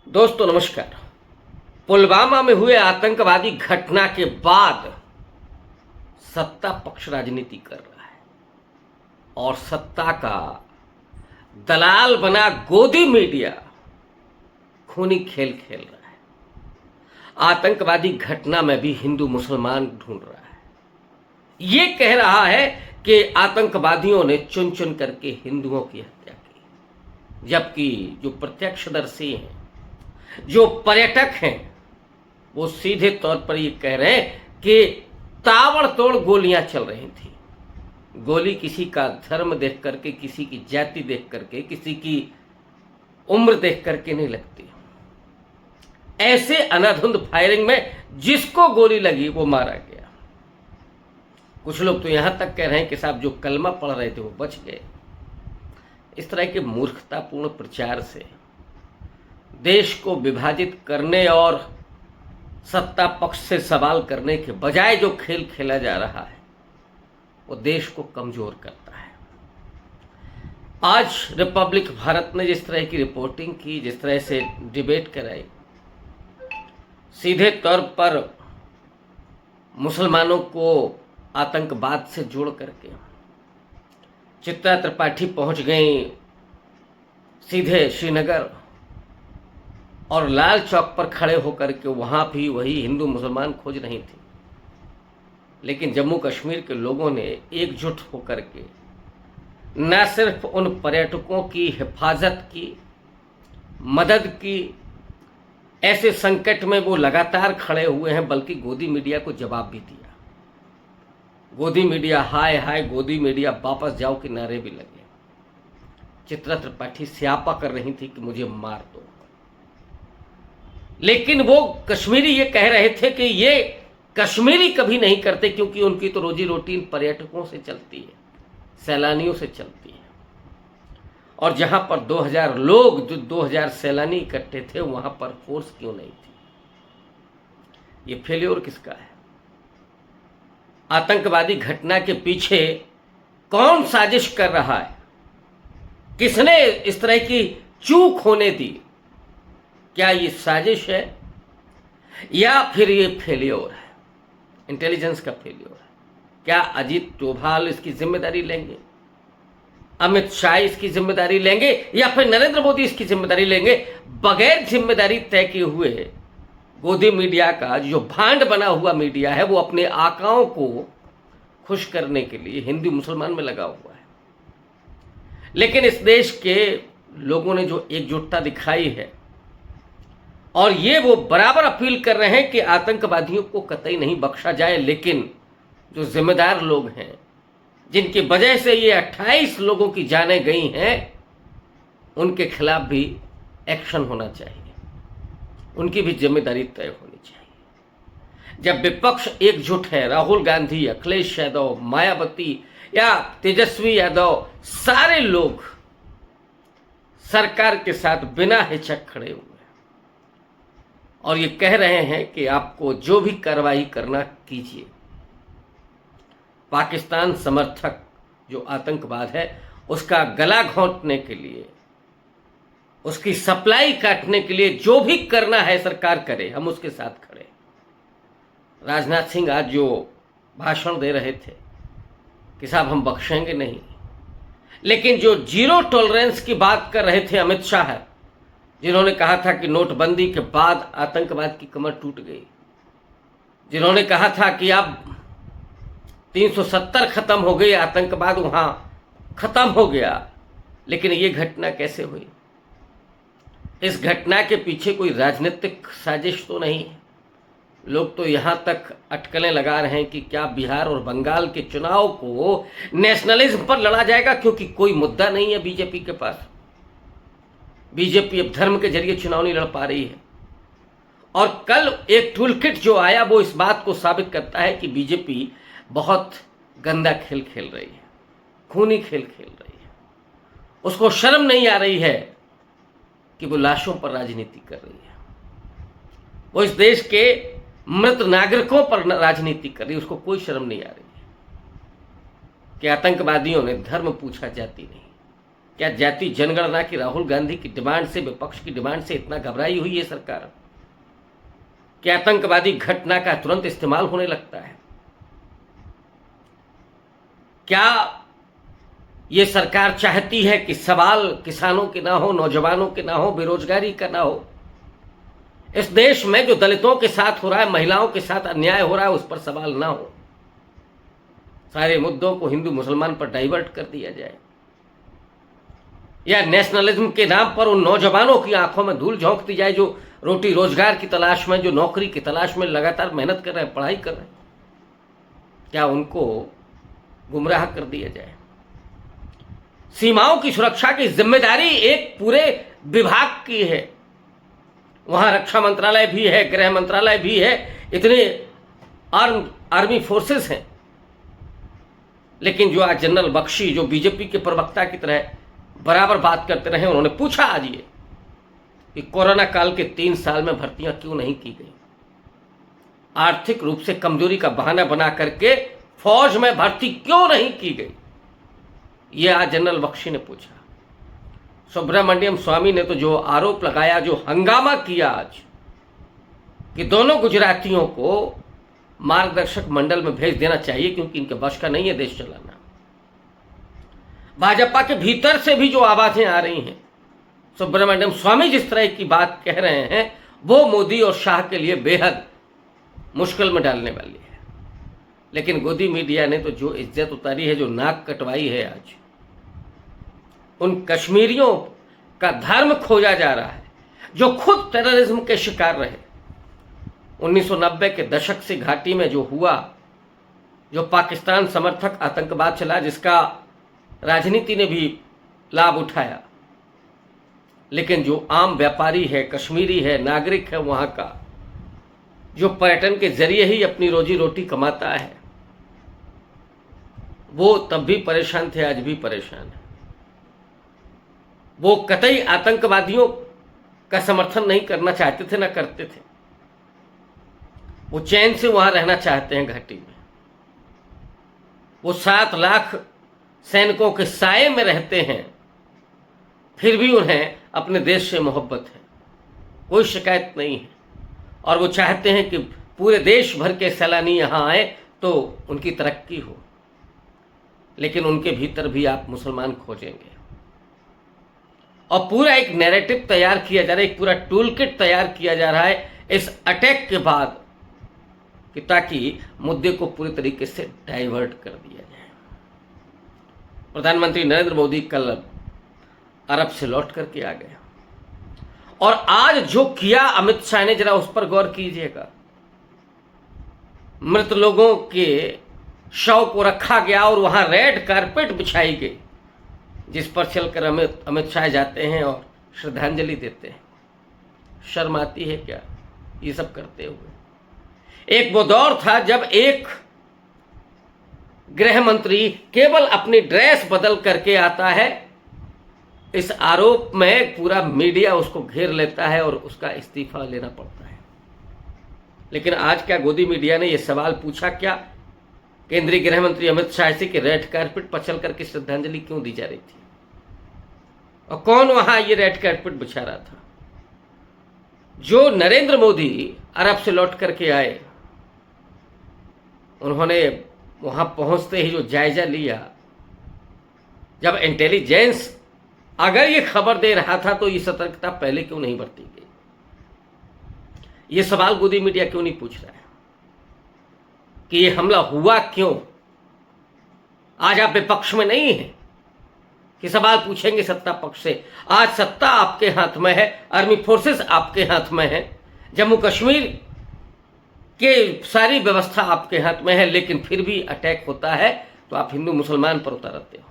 दोस्तों नमस्कार। पुलवामा में हुए आतंकवादी घटना के बाद सत्ता पक्ष राजनीति कर रहा है और सत्ता का दलाल बना गोदी मीडिया खूनी खेल खेल रहा है। आतंकवादी घटना में भी हिंदू मुसलमान ढूंढ रहा है। ये कह रहा है कि आतंकवादियों ने चुन चुन करके हिंदुओं की हत्या की, जबकि जो प्रत्यक्षदर्शी हैं, जो पर्यटक हैं, वो सीधे तौर पर ये कह रहे हैं कि ताबड़तोड़ गोलियां चल रही थी। गोली किसी का धर्म देख करके, किसी की जाति देख करके, किसी की उम्र देख करके नहीं लगती। ऐसे अंधाधुंध फायरिंग में जिसको गोली लगी वो मारा गया। कुछ लोग तो यहां तक कह रहे हैं कि साहब जो कलमा पढ़ रहे थे वो बच गए। इस तरह के मूर्खतापूर्ण प्रचार से देश को विभाजित करने और सत्ता पक्ष से सवाल करने के बजाय जो खेल खेला जा रहा है वो देश को कमजोर करता है। आज रिपब्लिक भारत ने जिस तरह की रिपोर्टिंग की, जिस तरह से डिबेट कराई, सीधे तौर पर मुसलमानों को आतंकवाद से जोड़ करके चित्रा त्रिपाठी पहुंच गई सीधे श्रीनगर और लाल चौक पर खड़े होकर के वहाँ भी वही हिंदू मुसलमान खोज रही थी। लेकिन जम्मू कश्मीर के लोगों ने एकजुट होकर के न सिर्फ उन पर्यटकों की हिफाजत की, मदद की, ऐसे संकट में वो लगातार खड़े हुए हैं, बल्कि गोदी मीडिया को जवाब भी दिया। गोदी मीडिया हाय हाय, गोदी मीडिया वापस जाओ के नारे भी लगे। चित्रा त्रिपाठी स्यापा कर रही थी कि मुझे मार दो, लेकिन वो कश्मीरी ये कह रहे थे कि ये कश्मीरी कभी नहीं करते, क्योंकि उनकी तो रोजी रोटी इन पर्यटकों से चलती है, सैलानियों से चलती है। और जहां पर 2000 लोग, जो 2000 सैलानी इकट्ठे थे, वहां पर फोर्स क्यों नहीं थी? ये फेल्योर किसका है? आतंकवादी घटना के पीछे कौन साजिश कर रहा है? किसने इस तरह की चूक होने दी? क्या ये साजिश है या फिर ये फेल्योर है, इंटेलिजेंस का फेल्योर है? क्या अजीत डोभाल इसकी जिम्मेदारी लेंगे, अमित शाह इसकी जिम्मेदारी लेंगे, या फिर नरेंद्र मोदी इसकी जिम्मेदारी लेंगे? बगैर जिम्मेदारी तय किए हुए गोदी मीडिया का जो भांड बना हुआ मीडिया है, वो अपने आकाओं को खुश करने के लिए हिंदू मुसलमान में लगा हुआ है। लेकिन इस देश के लोगों ने जो एकजुटता दिखाई है, और ये वो बराबर अपील कर रहे हैं कि आतंकवादियों को कतई नहीं बख्शा जाए, लेकिन जो जिम्मेदार लोग हैं, जिनकी वजह से ये 28 लोगों की जानें गई हैं, उनके खिलाफ भी एक्शन होना चाहिए, उनकी भी जिम्मेदारी तय होनी चाहिए। जब विपक्ष एकजुट है, राहुल गांधी, अखिलेश यादव, मायावती या तेजस्वी यादव, सारे लोग सरकार के साथ बिना हिचक खड़े हुए और ये कह रहे हैं कि आपको जो भी कार्रवाई करना कीजिए। पाकिस्तान समर्थक जो आतंकवाद है, उसका गला घोंटने के लिए, उसकी सप्लाई काटने के लिए जो भी करना है सरकार करे, हम उसके साथ खड़े। राजनाथ सिंह आज जो भाषण दे रहे थे कि साहब हम बख्शेंगे नहीं, लेकिन जो जीरो टॉलरेंस की बात कर रहे थे अमित शाह, जिन्होंने कहा था कि नोटबंदी के बाद आतंकवाद की कमर टूट गई, जिन्होंने कहा था कि अब 370 खत्म हो गई, आतंकवाद वहां खत्म हो गया, लेकिन ये घटना कैसे हुई? इस घटना के पीछे कोई राजनीतिक साजिश तो नहीं है। लोग तो यहां तक अटकलें लगा रहे हैं कि क्या बिहार और बंगाल के चुनाव को नेशनलिज्म पर लड़ा जाएगा, क्योंकि कोई मुद्दा नहीं है बीजेपी के पास। बीजेपी अब धर्म के जरिए चुनाव नहीं लड़ पा रही है। और कल एक टूलकिट जो आया, वो इस बात को साबित करता है कि बीजेपी बहुत गंदा खेल खेल रही है, खूनी खेल खेल रही है। उसको शर्म नहीं आ रही है कि वो लाशों पर राजनीति कर रही है, वो इस देश के मृत नागरिकों पर राजनीति कर रही है। उसको कोई शर्म नहीं आ रही है कि आतंकवादियों ने धर्म पूछा, जाति नहीं। क्या जाति जनगणना की राहुल गांधी की डिमांड से, विपक्ष की डिमांड से इतना घबराई हुई है सरकार? क्या आतंकवादी घटना का तुरंत इस्तेमाल होने लगता है? क्या ये सरकार चाहती है कि सवाल किसानों के ना हो, नौजवानों के ना हो, बेरोजगारी का ना हो? इस देश में जो दलितों के साथ हो रहा है, महिलाओं के साथ अन्याय हो रहा है, उस पर सवाल ना हो? सारे मुद्दों को हिंदू मुसलमान पर डाइवर्ट कर दिया जाए, या नेशनलिज्म के नाम पर उन नौजवानों की आंखों में धूल झोंक दी जाए जो रोटी रोजगार की तलाश में, जो नौकरी की तलाश में लगातार मेहनत कर रहे हैं, पढ़ाई कर रहे हैं? क्या उनको गुमराह कर दिया जाए? सीमाओं की सुरक्षा की जिम्मेदारी एक पूरे विभाग की है। वहां रक्षा मंत्रालय भी है, गृह मंत्रालय भी है, इतने आर्मी फोर्सेस हैं, लेकिन जो आज जनरल बख्शी, जो बीजेपी के प्रवक्ता की तरह बराबर बात करते रहे, उन्होंने पूछा आज ये कि कोरोना काल के 3 साल में भर्तियां क्यों नहीं की गई? आर्थिक रूप से कमजोरी का बहाना बना करके फौज में भर्ती क्यों नहीं की गई? ये आज जनरल बख्शी ने पूछा। सुब्रमण्यम स्वामी ने तो जो आरोप लगाया, जो हंगामा किया आज, कि दोनों गुजरातियों को मार्गदर्शक मंडल में भेज देना चाहिए क्योंकि इनके बस का नहीं है देश चलाना। भाजपा के भीतर से भी जो आवाजें आ रही हैं, सुब्रमण्यम स्वामी जिस तरह की बात कह रहे हैं, वो मोदी और शाह के लिए बेहद मुश्किल में डालने वाली है। लेकिन गोदी मीडिया ने तो जो इज्जत उतारी है, जो नाक कटवाई है आज, उन कश्मीरियों का धर्म खोजा जा रहा है जो खुद टेररिज्म के शिकार रहे। 1990 के दशक से घाटी में जो हुआ, जो पाकिस्तान समर्थक आतंकवाद चला, जिसका राजनीति ने भी लाभ उठाया, लेकिन जो आम व्यापारी है, कश्मीरी है, नागरिक है वहां का, जो पर्यटन के जरिए ही अपनी रोजी रोटी कमाता है, वो तब भी परेशान थे, आज भी परेशान है। वो कतई आतंकवादियों का समर्थन नहीं करना चाहते थे, ना करते थे। वो चैन से वहां रहना चाहते हैं घाटी में। वो 7 लाख सैनिकों के साए में रहते हैं, फिर भी उन्हें अपने देश से मोहब्बत है, कोई शिकायत नहीं है। और वो चाहते हैं कि पूरे देश भर के सैलानी यहाँ आए तो उनकी तरक्की हो। लेकिन उनके भीतर भी आप मुसलमान खोजेंगे, और पूरा एक नैरेटिव तैयार किया जा रहा है, एक पूरा टूल किट तैयार किया जा रहा है इस अटैक के बाद, कि ताकि मुद्दे को पूरी तरीके से डाइवर्ट कर दिया जाए। प्रधानमंत्री नरेंद्र मोदी कल अरब से लौट करके आ गए, और आज जो किया अमित शाह ने, जरा उस पर गौर कीजिएगा। मृत लोगों के शव को रखा गया और वहां रेड कारपेट बिछाई गई, जिस पर चलकर अमित शाह जाते हैं और श्रद्धांजलि देते हैं। शर्म आती है क्या ये सब करते हुए? एक वो दौर था जब एक गृह मंत्री केवल अपनी ड्रेस बदल करके आता है, इस आरोप में पूरा मीडिया उसको घेर लेता है और उसका इस्तीफा लेना पड़ता है। लेकिन आज क्या गोदी मीडिया ने यह सवाल पूछा क्या केंद्रीय गृह मंत्री अमित शाह से कि रेड कारपेट पर चल करके श्रद्धांजलि क्यों दी जा रही थी, और कौन वहां ये रेड कारपेट बिछा रहा था? जो नरेंद्र मोदी अरब से लौट करके आए, उन्होंने वहां पहुंचते ही जो जायजा लिया, जब इंटेलिजेंस अगर ये खबर दे रहा था तो ये सतर्कता पहले क्यों नहीं बरती गई? ये सवाल गोदी मीडिया क्यों नहीं पूछ रहा है कि ये हमला हुआ क्यों? आज आप विपक्ष में नहीं हैं कि सवाल पूछेंगे सत्ता पक्ष से। आज सत्ता आपके हाथ में है, आर्मी फोर्सेस आपके हाथ में है, जम्मू कश्मीर के सारी व्यवस्था आपके हाथ में है, लेकिन फिर भी अटैक होता है तो आप हिंदू मुसलमान पर उतारते हो।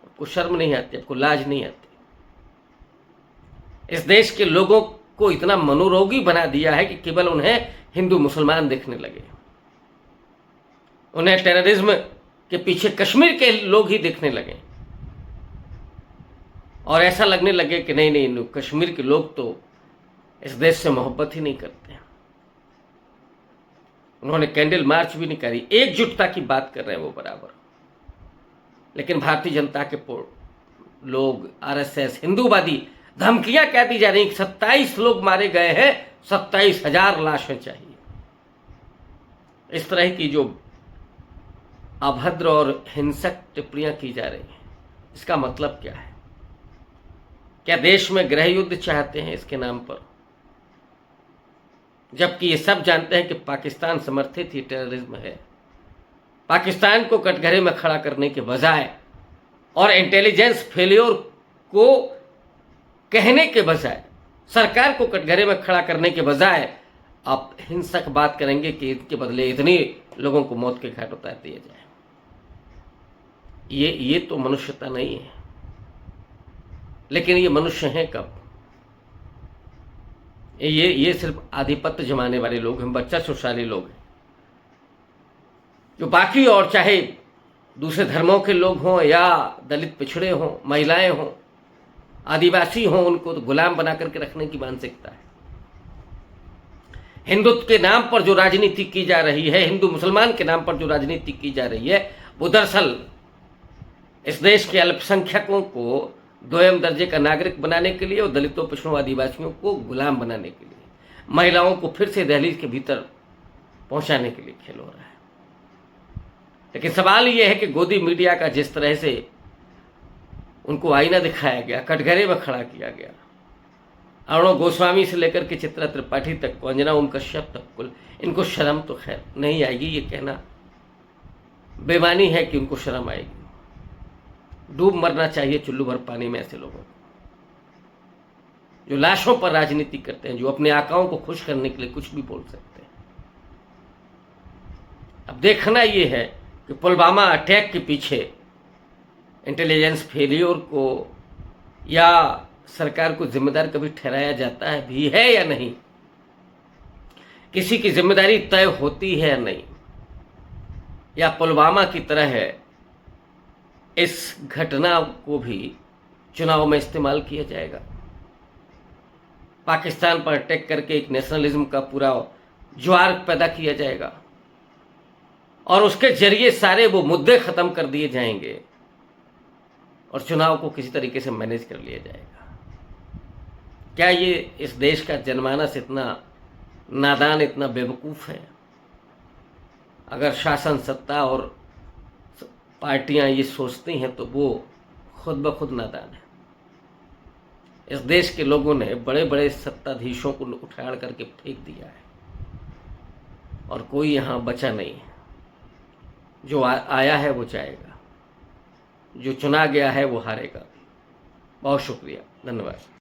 आपको शर्म नहीं आती, आपको लाज नहीं आती। इस देश के लोगों को इतना मनोरोगी बना दिया है कि केवल उन्हें हिंदू मुसलमान देखने लगे, उन्हें टेररिज्म के पीछे कश्मीर के लोग ही देखने लगे, और ऐसा लगने लगे कि नहीं नहीं, कश्मीर के लोग तो इस देश से मोहब्बत ही नहीं करते। उन्होंने कैंडल मार्च भी नहीं करी, एकजुटता की बात कर रहे हैं वो बराबर। लेकिन भारतीय जनता के लोग, आरएसएस, हिंदूवादी धमकियां क्या दी जा रही हैं। 27 लोग मारे गए हैं, 27,000 लाशें चाहिए। इस तरह की जो अभद्र और हिंसक टिप्पणियां की जा रही हैं, इसका मतलब क्या है? क्या देश में गृह युद्ध चाहते हैं इसके नाम पर? जबकि ये सब जानते हैं कि पाकिस्तान समर्थित ही टेररिज्म है। पाकिस्तान को कटघरे में खड़ा करने के बजाय और इंटेलिजेंस फेल्योर को कहने के बजाय, सरकार को कटघरे में खड़ा करने के बजाय आप हिंसक बात करेंगे कि इसके बदले इतने लोगों को मौत के घाट उतार दिया जाए। ये तो मनुष्यता नहीं है। लेकिन ये मनुष्य हैं कब? ये सिर्फ आधिपत्य जमाने वाले लोग हैं, वर्चस्वशाली लोग हैं, जो बाकी और चाहे दूसरे धर्मों के लोग हों या दलित पिछड़े हों, महिलाएं हों, आदिवासी हों, उनको तो गुलाम बना करके रखने की मानसिकता है। हिंदुत्व के नाम पर जो राजनीति की जा रही है, हिंदू मुसलमान के नाम पर जो राजनीति की जा रही है, वो दरअसल इस देश के अल्पसंख्यकों को दोयम दर्जे का नागरिक बनाने के लिए और दलितों, पिछड़ों, आदिवासियों को गुलाम बनाने के लिए, महिलाओं को फिर से दहलीज के भीतर पहुंचाने के लिए खेल हो रहा है। लेकिन सवाल यह है कि गोदी मीडिया का जिस तरह से उनको आईना दिखाया गया, कटघरे में खड़ा किया गया, अर्णव गोस्वामी से लेकर के चित्रा त्रिपाठी तक, अंजना ओम कश्यप तक, कुल इनको शर्म तो खैर नहीं आएगी। ये कहना बेमानी है कि उनको शर्म आएगी। डूब मरना चाहिए चुल्लू भर पानी में ऐसे लोगों को, जो लाशों पर राजनीति करते हैं, जो अपने आकाओं को खुश करने के लिए कुछ भी बोल सकते हैं। अब देखना यह है कि पुलवामा अटैक के पीछे इंटेलिजेंस फेलियर को या सरकार को जिम्मेदार कभी ठहराया जाता है भी है या नहीं, किसी की जिम्मेदारी तय होती है या नहीं, या पुलवामा की तरह है इस घटना को भी चुनाव में इस्तेमाल किया जाएगा। पाकिस्तान पर अटैक करके एक नेशनलिज्म का पूरा ज्वार पैदा किया जाएगा और उसके जरिए सारे वो मुद्दे खत्म कर दिए जाएंगे और चुनाव को किसी तरीके से मैनेज कर लिया जाएगा। क्या ये इस देश का जनमानस इतना नादान, इतना बेवकूफ़ है? अगर शासन सत्ता और पार्टियां ये सोचती हैं तो वो खुद ब खुद नादान है। इस देश के लोगों ने बड़े बड़े सत्ताधीशों को उठाड़ करके फेंक दिया है और कोई यहाँ बचा नहीं है। जो आया है वो जाएगा, जो चुना गया है वो हारेगा। बहुत शुक्रिया, धन्यवाद।